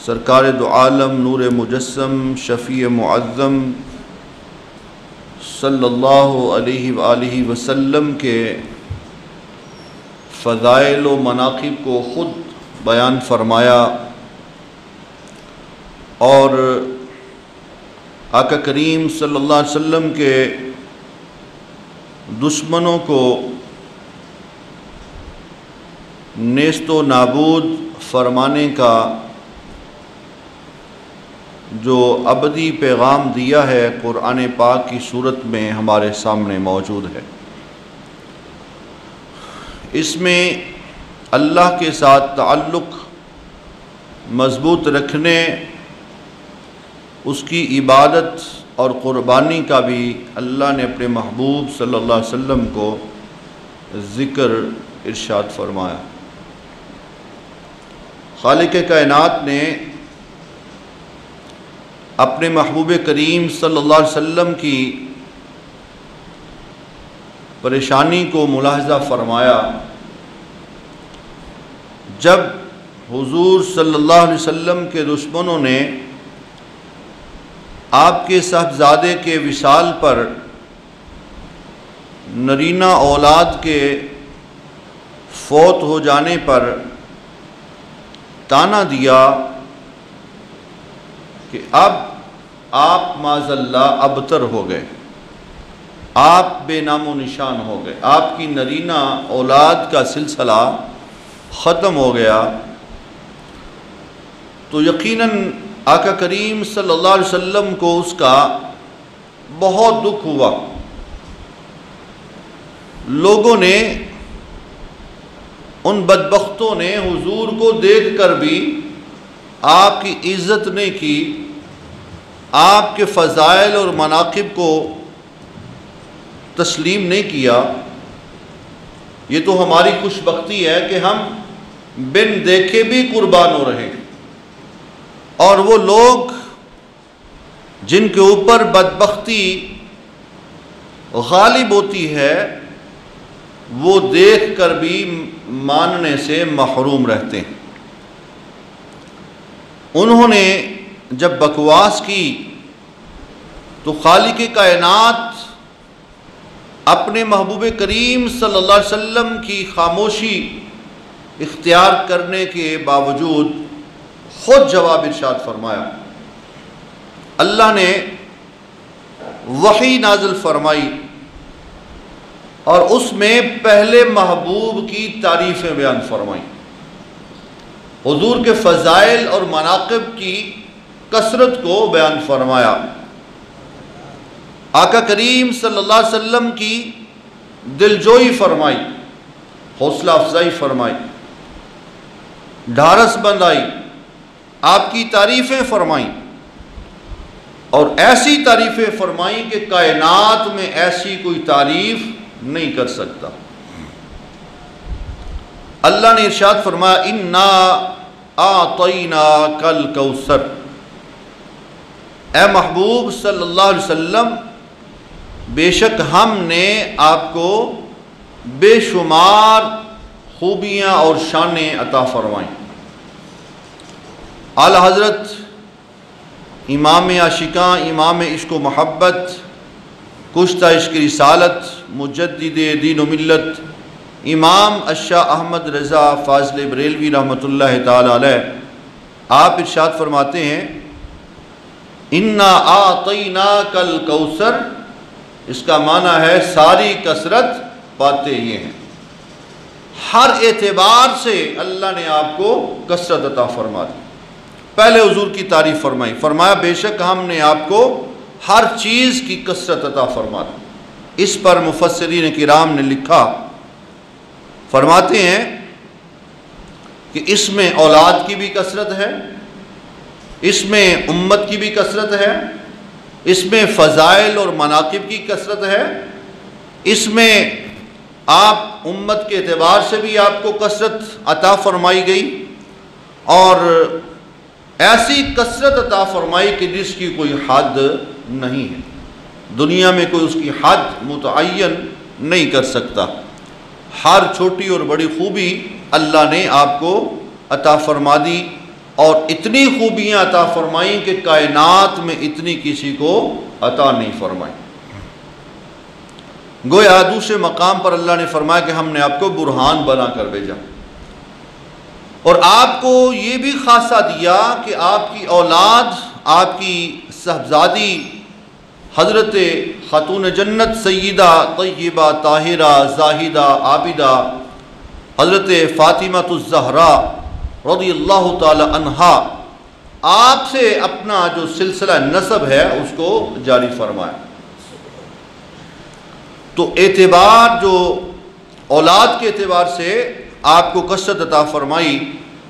سرکار دو عالم نور مجسم شفیع معظم صلی اللہ علیہ وآلہ وسلم کے فضائل و مناقب کو خود بیان فرمایا اور آقا کریم صلی اللہ علیہ وسلم کے دشمنوں کو نیست و نابود فرمانے کا جو ابدی پیغام دیا ہے قرآن پاک کی صورت میں ہمارے سامنے موجود ہے۔ اس میں اللہ کے ساتھ تعلق مضبوط رکھنے، اس کی عبادت اور قربانی کا بھی اللہ نے اپنے محبوب صلی اللہ علیہ وسلم کو ذکر ارشاد فرمایا۔ خالق کائنات نے اپنے محبوب کریم صلی اللہ علیہ وسلم کی پریشانی کو ملاحظہ فرمایا جب حضور صلی اللہ علیہ وسلم کے دشمنوں نے آپ کے صاحبزادے کے وصال پر نرینہ اولاد کے فوت ہو جانے پر طعنہ دیا کہ اب آپ معاذ اللہ ابتر ہو گئے، آپ بے نام و نشان ہو گئے، آپ کی نرینہ اولاد کا سلسلہ ختم ہو گیا۔ تو یقیناً آقا کریم صلی اللہ علیہ وسلم کو اس کا بہت دکھ ہوا۔ لوگوں نے، ان بدبختوں نے حضور کو دیکھ کر بھی آپ کی عزت نہیں کی، آپ کے فضائل اور مناقب کو تسلیم نہیں کیا۔ یہ تو ہماری خوش بختی ہے کہ ہم بن دیکھے بھی قربان ہو رہے ہیں، اور وہ لوگ جن کے اوپر بدبختی غالب ہوتی ہے وہ دیکھ کر بھی ماننے سے محروم رہتے ہیں۔ انہوں نے جب بکواس کی تو خالق کائنات اپنے محبوب کریم صلی اللہ علیہ وسلم کی خاموشی اختیار کرنے کے باوجود خود جواب ارشاد فرمایا۔ اللہ نے وحی نازل فرمائی اور اس میں پہلے محبوب کی تعریفیں بیان فرمائیں، حضور کے فضائل اور مناقب کی کثرت کو بیان فرمایا، آقا کریم صلی اللہ علیہ وسلم کی دلجوئی فرمائی، حوصلہ افزائی فرمائی، ڈھارس بندائی، آپ کی تعریفیں فرمائیں، اور ایسی تعریفیں فرمائیں کہ کائنات میں ایسی کوئی تعریف نہیں کر سکتا۔ اللہ نے ارشاد فرمایا اِنَّا أَعْطَيْنَاكَ الْكَوْثَرَ، اے محبوب صلی اللہ علیہ وسلم بے شک ہم نے آپ کو بے شمار خوبیاں اور شانیں عطا فرمائیں۔ اعلی حضرت امام عاشقاں، امام عشق و محبت، کشتہ عشق رسالت، مجدد دین و ملت، امام الشاہ احمد رضا فاضل بریلوی رحمۃ اللہ تعالی علیہ، آپ ارشاد فرماتے ہیں اِنَّا أَعْطَيْنَاكَ الْكَوْثَرَ، اس کا معنی ہے ساری کثرت پاتے یہ ہیں۔ ہر اعتبار سے اللہ نے آپ کو کثرت عطا فرما دی۔ پہلے حضور کی تعریف فرمائی، فرمایا بے شک ہم نے آپ کو ہر چیز کی کثرت عطا فرما دی۔ اس پر مفسرین کرام نے لکھا، فرماتے ہیں کہ اس میں اولاد کی بھی کثرت ہے، اس میں امت کی بھی کثرت ہے، اس میں فضائل اور مناقب کی کثرت ہے، اس میں آپ امت کے اعتبار سے بھی آپ کو کثرت عطا فرمائی گئی، اور ایسی کثرت عطا فرمائی کہ جس کی کوئی حد نہیں ہے، دنیا میں کوئی اس کی حد متعین نہیں کر سکتا۔ ہر چھوٹی اور بڑی خوبی اللہ نے آپ کو عطا فرما دی، اور اتنی خوبیاں عطا فرمائیں کہ کائنات میں اتنی کسی کو عطا نہیں فرمائی۔ گویا دوسرے مقام پر اللہ نے فرمایا کہ ہم نے آپ کو برہان بنا کر بھیجا، اور آپ کو یہ بھی خاصہ دیا کہ آپ کی اولاد، آپ کی صاحبزادی حضرت خاتون جنت سیدہ طیبہ طاہرہ زاہدہ عابدہ حضرت فاطمہ الزہراء رضی اللہ تعالی عنہا، آپ سے اپنا جو سلسلہ نسب ہے اس کو جاری فرمایا۔ تو اعتبار جو اولاد کے اعتبار سے آپ کو کثرت عطا فرمائی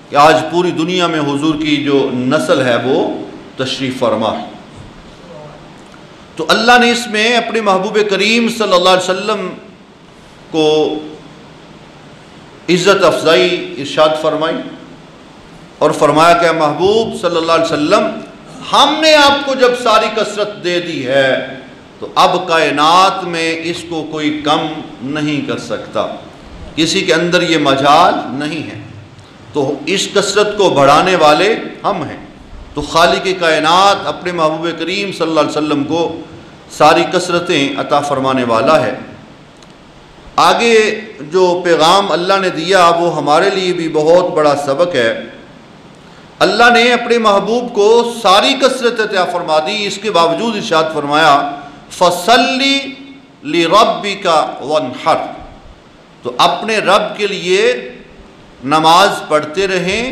کہ آج پوری دنیا میں حضور کی جو نسل ہے وہ تشریف فرما ہے۔ تو اللہ نے اس میں اپنے محبوب کریم صلی اللہ علیہ وسلم کو عزت افضائی ارشاد فرمائی، اور فرمایا کہ محبوب صلی اللہ علیہ وسلم، ہم نے آپ کو جب ساری کثرت دے دی ہے تو اب کائنات میں اس کو کوئی کم نہیں کر سکتا، کسی کے اندر یہ مجال نہیں ہے، تو اس کثرت کو بڑھانے والے ہم ہیں۔ تو خالق کائنات اپنے محبوب کریم صلی اللہ علیہ وسلم کو ساری کثرتیں عطا فرمانے والا ہے۔ آگے جو پیغام اللہ نے دیا وہ ہمارے لیے بھی بہت بڑا سبق ہے۔ اللہ نے اپنے محبوب کو ساری کثرت عطا فرما دی، اس کے باوجود ارشاد فرمایا فَصَلِّ لِرَبِّكَ وَانْحَرْ، تو اپنے رب کے لیے نماز پڑھتے رہیں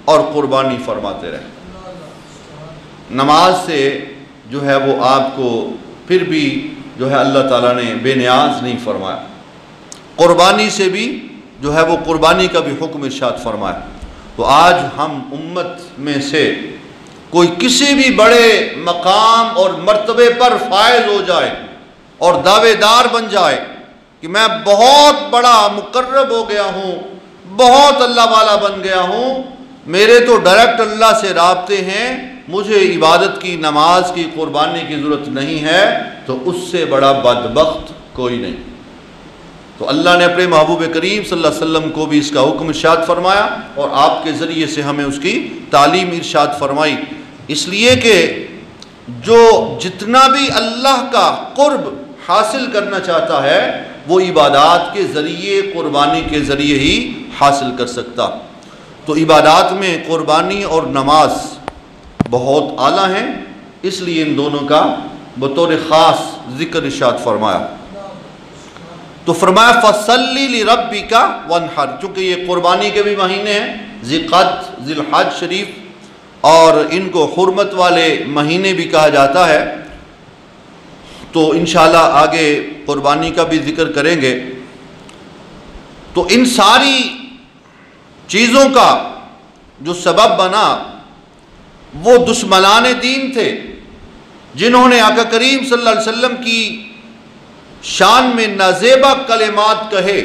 اور قربانی فرماتے رہیں۔ نماز سے جو ہے وہ آپ کو پھر بھی جو ہے اللہ تعالیٰ نے بے نیاز نہیں فرمایا، قربانی سے بھی جو ہے وہ قربانی کا بھی حکم ارشاد فرمایا۔ تو آج ہم امت میں سے کوئی کسی بھی بڑے مقام اور مرتبے پر فائز ہو جائے اور دعوے دار بن جائے کہ میں بہت بڑا مقرب ہو گیا ہوں، بہت اللہ والا بن گیا ہوں، میرے تو ڈائریکٹ اللہ سے رابطے ہیں، مجھے عبادت کی، نماز کی، قربانی کی ضرورت نہیں ہے، تو اس سے بڑا بدبخت کوئی نہیں۔ تو اللہ نے اپنے محبوب کریم صلی اللہ علیہ وسلم کو بھی اس کا حکم ارشاد فرمایا، اور آپ کے ذریعے سے ہمیں اس کی تعلیم ارشاد فرمائی، اس لیے کہ جو جتنا بھی اللہ کا قرب حاصل کرنا چاہتا ہے وہ عبادات کے ذریعے، قربانی کے ذریعے ہی حاصل کر سکتا۔ تو عبادات میں قربانی اور نماز بہت اعلیٰ ہیں، اس لیے ان دونوں کا بطور خاص ذکر ارشاد فرمایا۔ تو فرمایا فَصَلِّ لِرَبِّكَ وَانْحَرْ، چونکہ یہ قربانی کے بھی مہینے ہیں، ذی القعدہ، ذی الحج شریف، اور ان کو حرمت والے مہینے بھی کہا جاتا ہے، تو انشاءاللہ آگے قربانی کا بھی ذکر کریں گے۔ تو ان ساری چیزوں کا جو سبب بنا وہ دشمنان دین تھے، جنہوں نے آقا کریم صلی اللہ علیہ وسلم کی شان میں نازیبہ کلمات کہے،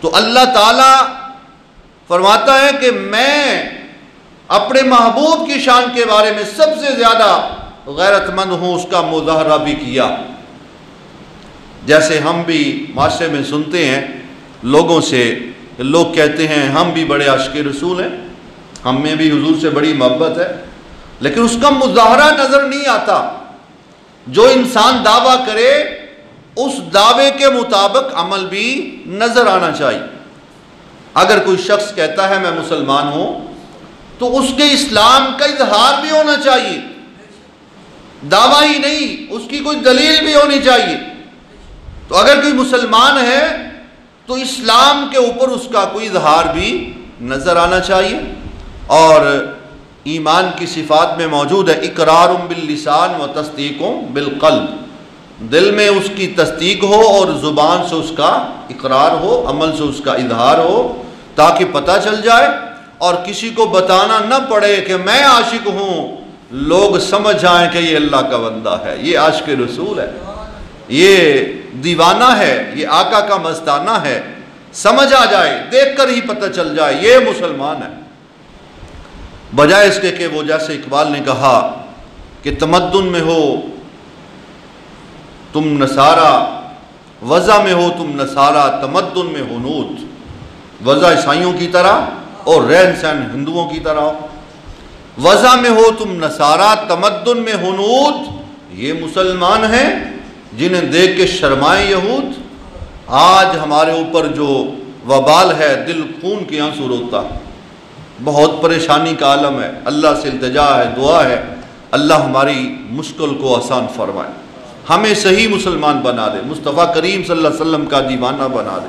تو اللہ تعالیٰ فرماتا ہے کہ میں اپنے محبوب کی شان کے بارے میں سب سے زیادہ غیرت مند ہوں، اس کا مظاہرہ بھی کیا۔ جیسے ہم بھی معاشرے میں سنتے ہیں لوگوں سے، لوگ کہتے ہیں ہم بھی بڑے عاشق رسول ہیں، ہم میں بھی حضور سے بڑی محبت ہے، لیکن اس کا مظاہرہ نظر نہیں آتا۔ جو انسان دعویٰ کرے اس دعوے کے مطابق عمل بھی نظر آنا چاہیے۔ اگر کوئی شخص کہتا ہے میں مسلمان ہوں تو اس کے اسلام کا اظہار بھی ہونا چاہیے، دعویٰ ہی نہیں، اس کی کوئی دلیل بھی ہونی چاہیے۔ تو اگر کوئی مسلمان ہے تو اسلام کے اوپر اس کا کوئی اظہار بھی نظر آنا چاہیے۔ اور ایمان کی صفات میں موجود ہے اقرار باللسان و تصدیق بالقلب، دل میں اس کی تصدیق ہو اور زبان سے اس کا اقرار ہو، عمل سے اس کا اظہار ہو۔ تاکہ پتہ چل جائے اور کسی کو بتانا نہ پڑے کہ میں عاشق ہوں، لوگ سمجھ آئیں کہ یہ اللہ کا بندہ ہے، یہ عاشق رسول ہے، یہ دیوانہ ہے، یہ آقا کا مستانہ ہے، سمجھ آ جائے، دیکھ کر ہی پتہ چل جائے یہ مسلمان ہے۔ بجائے اس کے کہ وہ جیسے اقبال نے کہا کہ تمدن میں ہو تم نصارہ، وضع میں ہو تم نصارہ، تمدن میں ہنود، وضع عیسائیوں کی طرح اور رہن سہن ہندوؤں کی طرح ہو، وضع میں ہو تم نصارہ، تمدن میں ہنود، یہ مسلمان ہیں جنہیں دیکھ کے شرمائیں یہود۔ آج ہمارے اوپر جو وبال ہے، دل خون کے آنسو روتا، بہت پریشانی کا عالم ہے، اللہ سے التجا ہے، دعا ہے، اللہ ہماری مشکل کو آسان فرمائے، ہمیں صحیح مسلمان بنا دے، مصطفیٰ کریم صلی اللہ علیہ وسلم کا دیوانہ بنا دے۔